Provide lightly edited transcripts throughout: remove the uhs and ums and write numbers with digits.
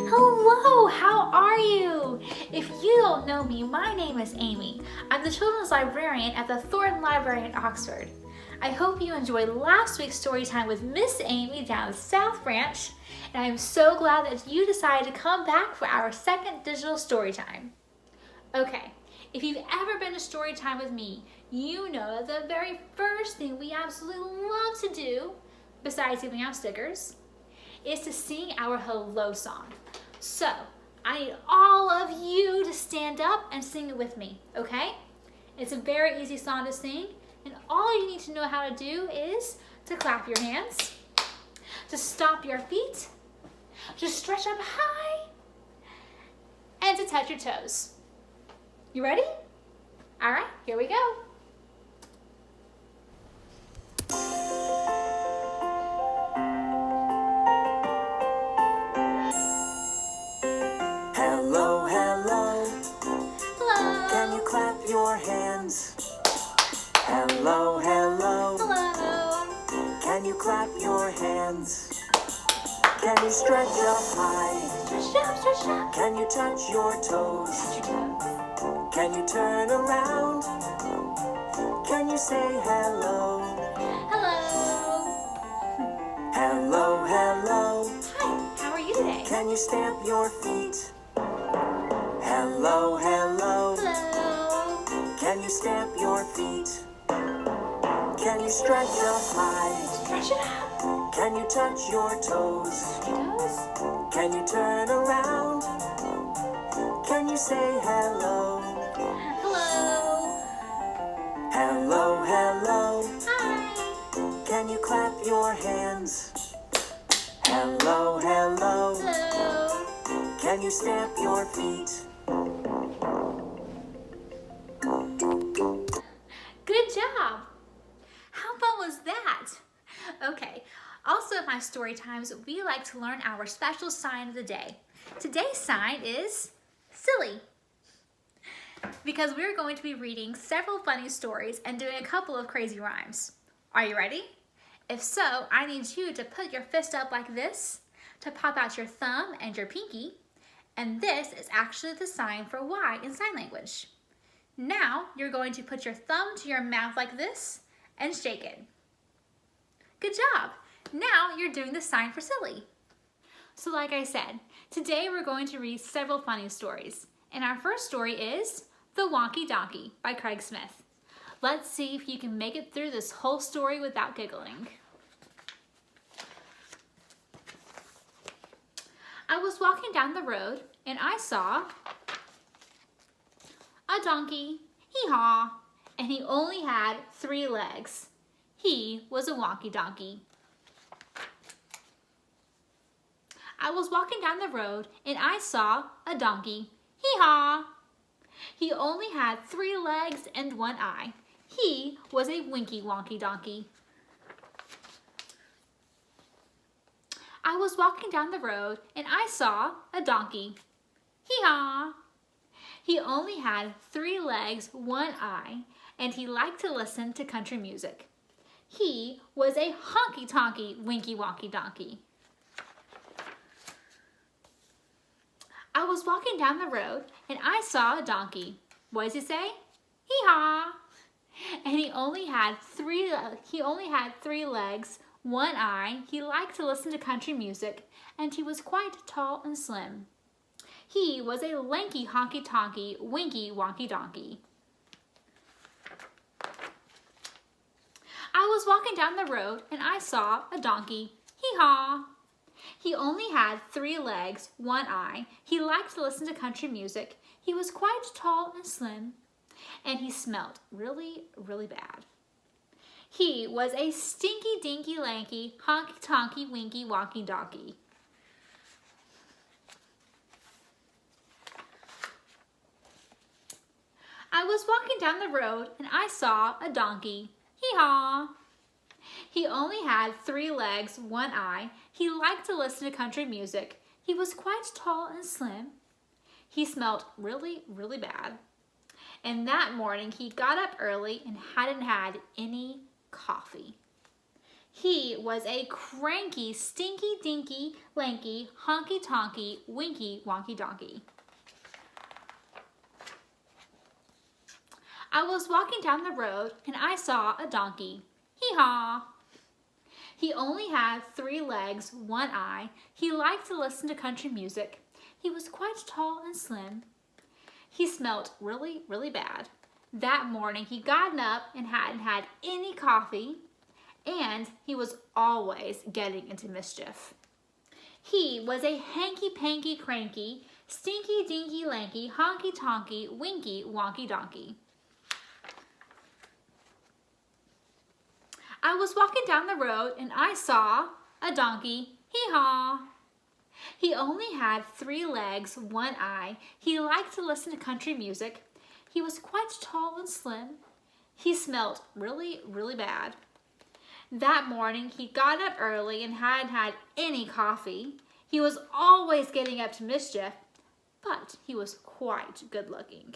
Hello, how are you? If you don't know me, my name is Amy. I'm the children's librarian at the Thornton Library in Oxford. I hope you enjoyed last week's story time with Miss Amy down the South Branch, and I am so glad that you decided to come back for our second digital story time. Okay, if you've ever been to story time with me, you know that the very first thing we absolutely love to do, besides giving out stickers, is to sing our hello song. So, I need all of you to stand up and sing it with me, okay? It's a very easy song to sing, and all you need to know how to do is to clap your hands, to stomp your feet, to stretch up high, and to touch your toes. You ready? All right, here we go. Hello, hello. Hello. Can you clap your hands? Hello, hello. Hello. Can you clap your hands? Can you stretch up high? Stretch up, stretch up. Can you touch your toes? Touch your toes. Can you turn around? Can you say hello? Hello. Hello, hello. Hi, how are you today? Can you stamp your feet? Hello, hello. Hello. Can you stamp your feet? Can you stretch up high? Stretch it out. Can you touch your toes? Touch your toes. Can you turn around? Can you say hello? Hello. Hello, hello. Hi. Can you clap your hands? Hello, hello. Hello. Can you stamp your feet? Good job. How fun was that? Okay, also in my story times, we like to learn our special sign of the day. Today's sign is silly, because we're going to be reading several funny stories and doing a couple of crazy rhymes. Are you ready? If so, I need you to put your fist up like this, to pop out your thumb and your pinky, and this is actually the sign for Y in sign language. Now, you're going to put your thumb to your mouth like this and shake it. Good job! Now you're doing the sign for silly. So like I said, today we're going to read several funny stories. And our first story is The Wonky Donkey by Craig Smith. Let's see if you can make it through this whole story without giggling. I was walking down the road and I saw a donkey, hee-haw, and he only had 3 legs. He was a wonky donkey. I was walking down the road and I saw a donkey, hee-haw. He only had 3 legs and 1 eye. He was a winky wonky donkey. I was walking down the road and I saw a donkey, hee-haw. He only had 3 legs, 1 eye, and he liked to listen to country music. He was a honky-tonky winky wonky donkey. I was walking down the road and I saw a donkey. What does he say? Hee-haw! And he only had 3 legs, 1 eye. He liked to listen to country music, and he was quite tall and slim. He was a lanky honky-tonky winky wonky donkey. I was walking down the road and I saw a donkey. Hee-haw! He only had 3 legs, 1 eye. He liked to listen to country music. He was quite tall and slim, and he smelled really, really bad. He was a stinky, dinky, lanky, honky-tonky, winky, wonky donkey. I was walking down the road and I saw a donkey. Hee-haw! He only had 3 legs, 1 eye. He liked to listen to country music. He was quite tall and slim. He smelled really, really bad. And that morning he got up early and hadn't had any coffee. He was a cranky, stinky, dinky, lanky, honky tonky, winky, wonky donkey. I was walking down the road and I saw a donkey. Hee-haw! He only had 3 legs, 1 eye. He liked to listen to country music. He was quite tall and slim. He smelled really, really bad. That morning he gotten up and hadn't had any coffee, and he was always getting into mischief. He was a hanky-panky cranky, stinky dinky lanky, honky tonky, winky wonky donkey. I was walking down the road and I saw a donkey. Hee-haw! He only had 3 legs, 1 eye. He liked to listen to country music. He was quite tall and slim. He smelled really, really bad. That morning he got up early and hadn't had any coffee. He was always getting up to mischief, but he was quite good looking.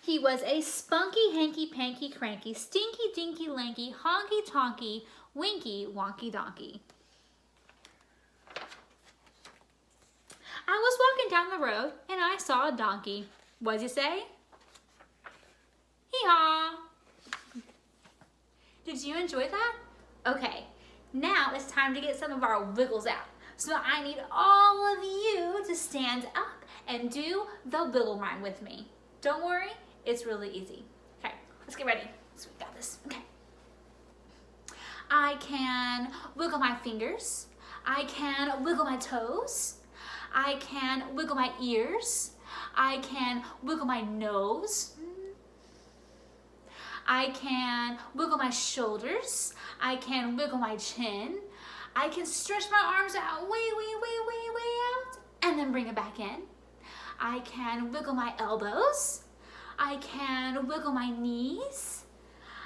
He was a spunky, hanky-panky, cranky, stinky, dinky, lanky, honky-tonky, winky, wonky donkey. I was walking down the road and I saw a donkey. What'd you say? Hee-haw! Did you enjoy that? Okay, now it's time to get some of our wiggles out. So I need all of you to stand up and do the wiggle rhyme with me. Don't worry, it's really easy. Okay, let's get ready. So we got this. Okay. I can wiggle my fingers. I can wiggle my toes. I can wiggle my ears. I can wiggle my nose. I can wiggle my shoulders. I can wiggle my chin. I can stretch my arms out way out and then bring it back in. I can wiggle my elbows. I can wiggle my knees.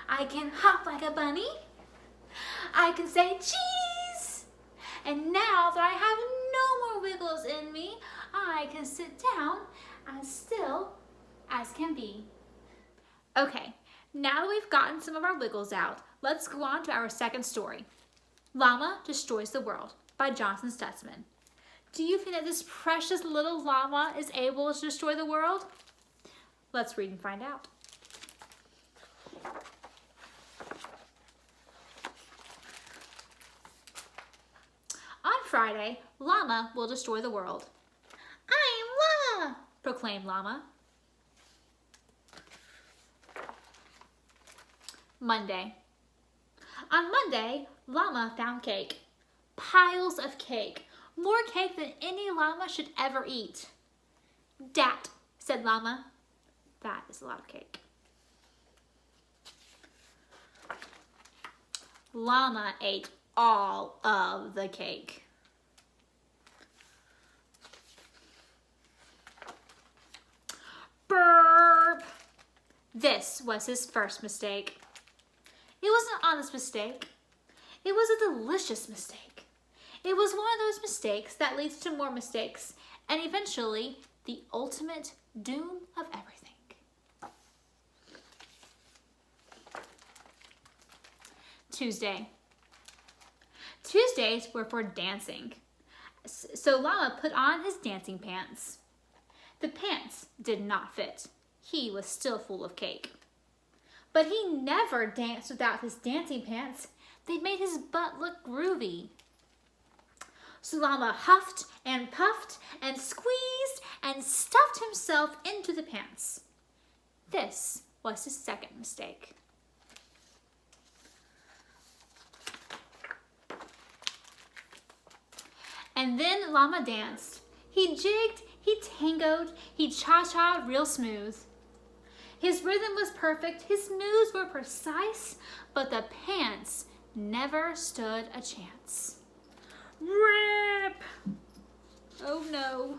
I can hop like a bunny. I can say cheese. And now that I have no more wiggles in me, I can sit down as still as can be. Okay, now that we've gotten some of our wiggles out, let's go on to our second story. Llama Destroys the World by Jonathan Stutzman. Do you think that this precious little llama is able to destroy the world? Let's read and find out. On Friday, Llama will destroy the world. I am Llama, proclaimed Llama. Monday. On Monday, Llama found cake. Piles of cake. More cake than any llama should ever eat. Dat, said Llama. That is a lot of cake. Llama ate all of the cake. Burp! This was his first mistake. It was an honest mistake. It was a delicious mistake. It was one of those mistakes that leads to more mistakes and eventually the ultimate doom of everything. Tuesday. Tuesdays were for dancing. So Llama put on his dancing pants. The pants did not fit. He was still full of cake. But he never danced without his dancing pants. They made his butt look groovy. So Llama huffed and puffed and squeezed and stuffed himself into the pants. This was his second mistake. And then Llama danced. He jigged, he tangoed, he cha-cha'd real smooth. His rhythm was perfect, his moves were precise, but the pants never stood a chance. Rip! Oh no.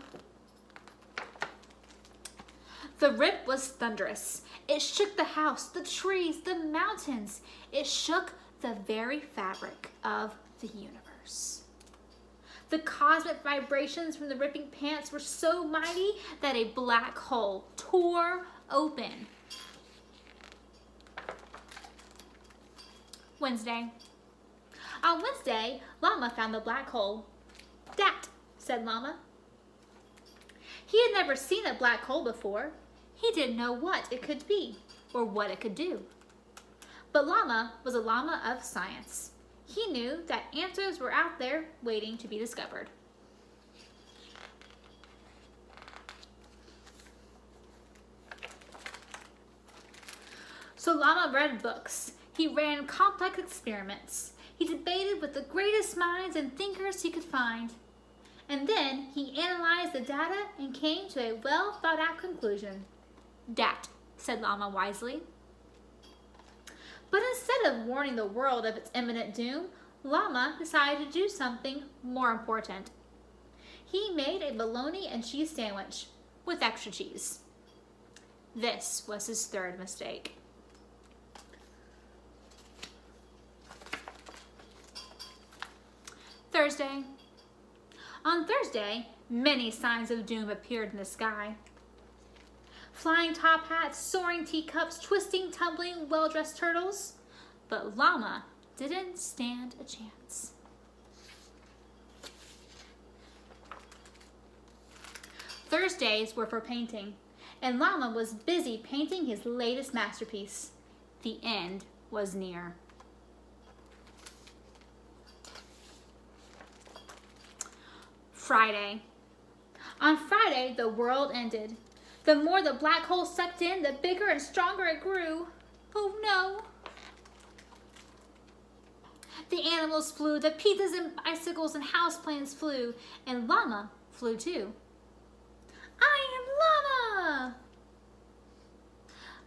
The rip was thunderous. It shook the house, the trees, the mountains. It shook the very fabric of the universe. The cosmic vibrations from the ripping pants were so mighty that a black hole tore open. Wednesday. On Wednesday, Llama found the black hole. "Dat," said Llama. He had never seen a black hole before. He didn't know what it could be or what it could do. But Llama was a llama of science. He knew that answers were out there waiting to be discovered. So Llama read books. He ran complex experiments. He debated with the greatest minds and thinkers he could find. And then he analyzed the data and came to a well thought out conclusion. "Dat," said Llama wisely. But instead of warning the world of its imminent doom, Llama decided to do something more important. He made a bologna and cheese sandwich with extra cheese. This was his third mistake. Thursday. On Thursday, many signs of doom appeared in the sky. Flying top hats, soaring teacups, twisting, tumbling, well-dressed turtles. But Llama didn't stand a chance. Thursdays were for painting, and Llama was busy painting his latest masterpiece. The end was near. Friday. On Friday, the world ended. The more the black hole sucked in, the bigger and stronger it grew. Oh no! The animals flew, the pizzas and bicycles and houseplants flew, and Llama flew too. I am Llama!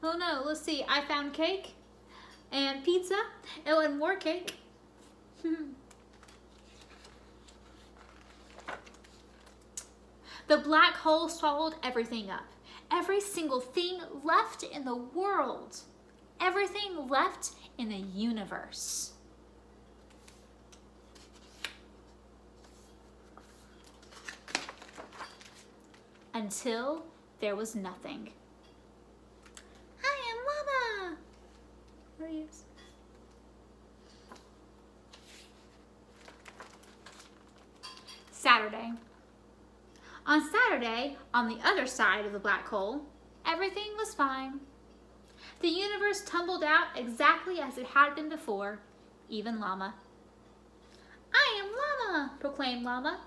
Oh no, let's see, I found cake and pizza, and more cake. The black hole swallowed everything up. Every single thing left in the world. Everything left in the universe. Until there was nothing. I am Llama! Where are you? Saturday. On Saturday, on the other side of the black hole, everything was fine. The universe tumbled out exactly as it had been before, even Llama. I am Llama, proclaimed Llama.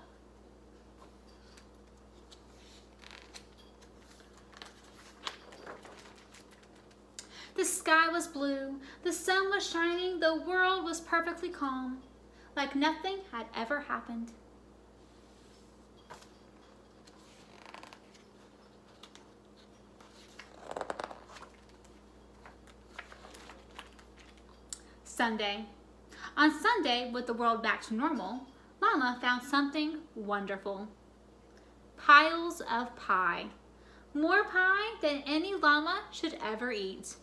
The sky was blue, the sun was shining, the world was perfectly calm, like nothing had ever happened. Sunday. On Sunday, with the world back to normal, Llama found something wonderful. Piles of pie. More pie than any llama should ever eat.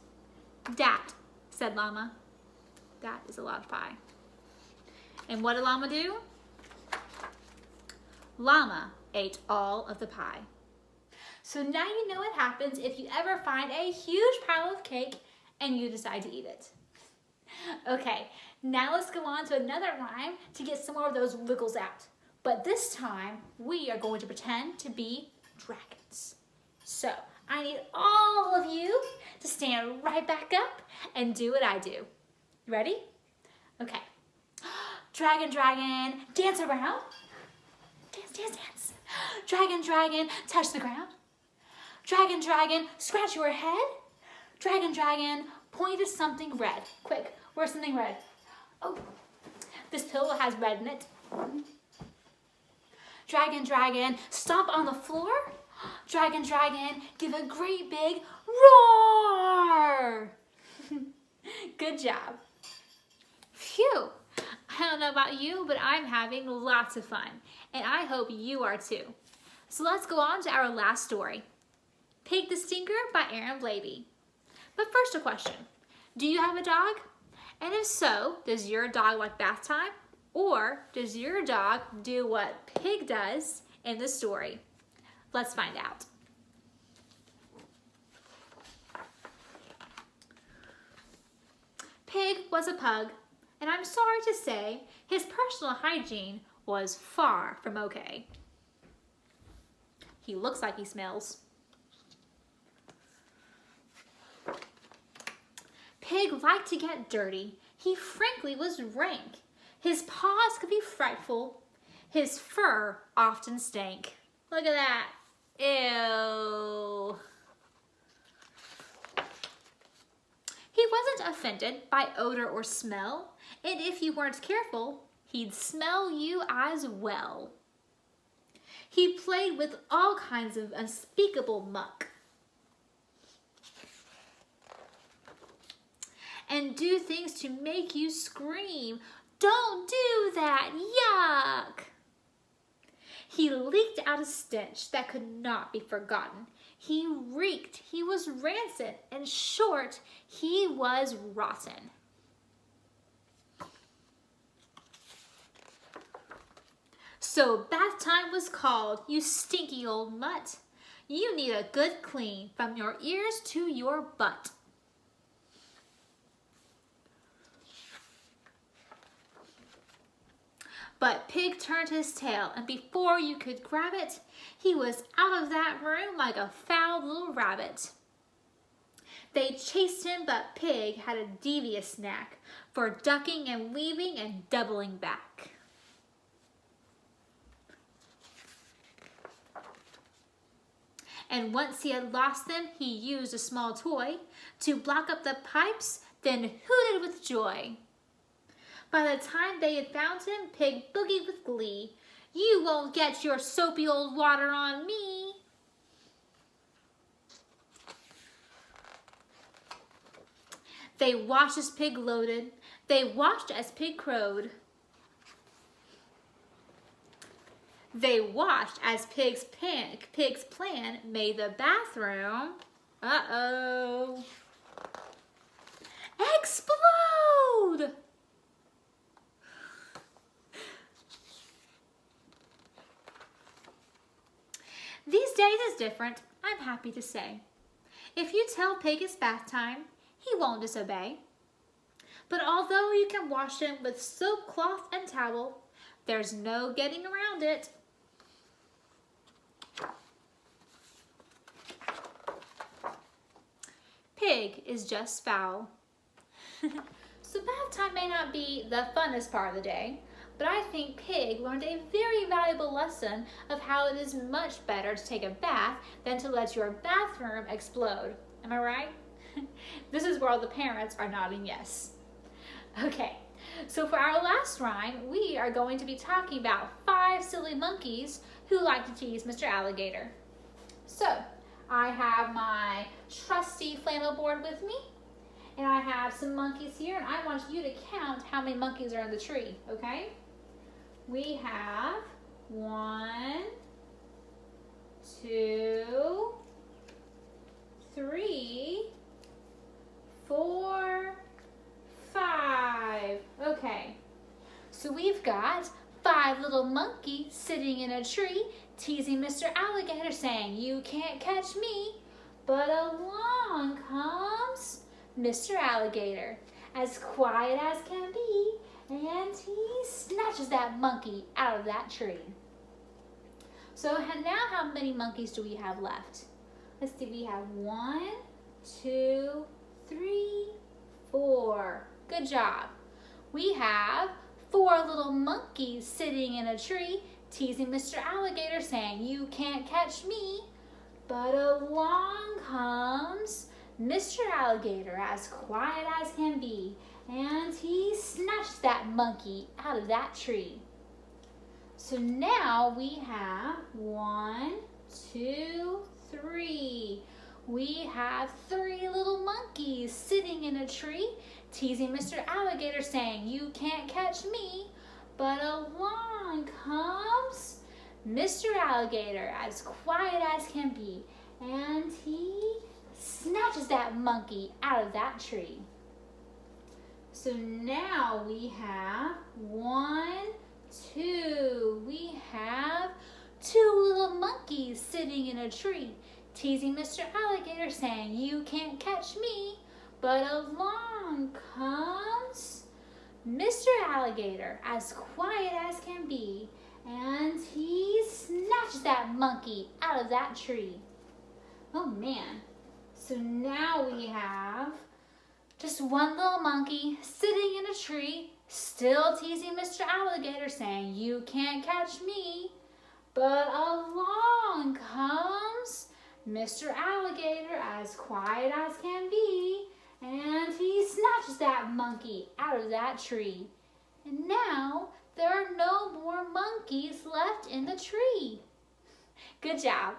Dat, said Llama. That is a lot of pie. And what did Llama do? Llama ate all of the pie. So now you know what happens if you ever find a huge pile of cake and you decide to eat it. Okay, now let's go on to another rhyme to get some more of those wiggles out. But this time, we are going to pretend to be dragons. So, I need all of you to stand right back up and do what I do. Ready? Okay. Dragon, dragon, dance around. Dance, dance, dance. Dragon, dragon, touch the ground. Dragon, dragon, scratch your head. Dragon, dragon, point to something red. Quick, where's something red? Oh, this pillow has red in it. Dragon, dragon, stomp on the floor. Dragon, dragon, give a great big roar. Good job. Phew. I don't know about you, but I'm having lots of fun, and I hope you are too. So let's go on to our last story. Pig the Stinker by Aaron Blavey. But first a question. Do you have a dog? And if so, does your dog like bath time? Or does your dog do what Pig does in the story? Let's find out. Pig was a pug, and I'm sorry to say his personal hygiene was far from okay. He looks like he smells. Pig liked to get dirty. He frankly was rank. His paws could be frightful. His fur often stank. Look at that. Ew. He wasn't offended by odor or smell, and if you weren't careful, he'd smell you as well. He played with all kinds of unspeakable muck and do things to make you scream, "Don't do that, yuck!" He leaked out a stench that could not be forgotten. He reeked, he was rancid, in short, he was rotten. So bath time was called, you stinky old mutt. You need a good clean from your ears to your butt. But Pig turned his tail, and before you could grab it, he was out of that room like a foul little rabbit. They chased him, but Pig had a devious knack for ducking and weaving and doubling back. And once he had lost them, he used a small toy to block up the pipes, then hooted with joy. By the time they had found him, Pig boogied with glee. "You won't get your soapy old water on me." They watched as Pig loaded. They watched as Pig crowed. They watched as Pig's plan made the bathroom, explode! These days is different, I'm happy to say. If you tell Pig it's bath time, he won't disobey. But although you can wash him with soap, cloth, and towel, there's no getting around it. Pig is just foul. So bath time may not be the funnest part of the day, but I think Pig learned a very valuable lesson of how it is much better to take a bath than to let your bathroom explode. Am I right? This is where all the parents are nodding yes. Okay, so for our last rhyme, we are going to be talking about 5 silly monkeys who like to tease Mr. Alligator. So, I have my trusty flannel board with me, and I have some monkeys here, and I want you to count how many monkeys are in the tree, okay? We have 1, 2, 3, 4, 5. Okay, so we've got 5 little monkeys sitting in a tree teasing Mr. Alligator saying, "You can't catch me." But along comes Mr. Alligator, as quiet as can be, and he snatches that monkey out of that tree. So now how many monkeys do we have left? Let's see, we have 1, 2, 3, 4. Good job. We have 4 little monkeys sitting in a tree teasing Mr. Alligator saying, "You can't catch me." But along comes Mr. Alligator, as quiet as can be, and he snatched that monkey out of that tree. So now we have 1, 2, 3. We have 3 little monkeys sitting in a tree teasing Mr. Alligator saying, "You can't catch me." But along comes Mr. Alligator, as quiet as can be, and he snatches that monkey out of that tree. So now we have 1, 2. We have 2 little monkeys sitting in a tree teasing Mr. Alligator saying, "You can't catch me." But along comes Mr. Alligator, as quiet as can be, and he snatched that monkey out of that tree. Oh man, so now we have just one little monkey sitting in a tree, still teasing Mr. Alligator, saying, "You can't catch me." But along comes Mr. Alligator, as quiet as can be, and he snatches that monkey out of that tree. And now there are no more monkeys left in the tree. Good job.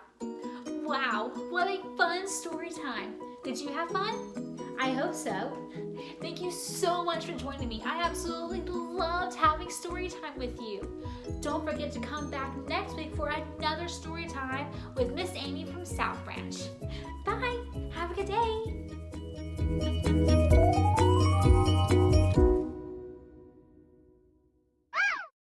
Wow, what a fun story time. Did you have fun? I hope so. Thank you so much for joining me. I absolutely loved having story time with you. Don't forget to come back next week for another story time with Miss Amy from South Branch. Bye. Have a good day.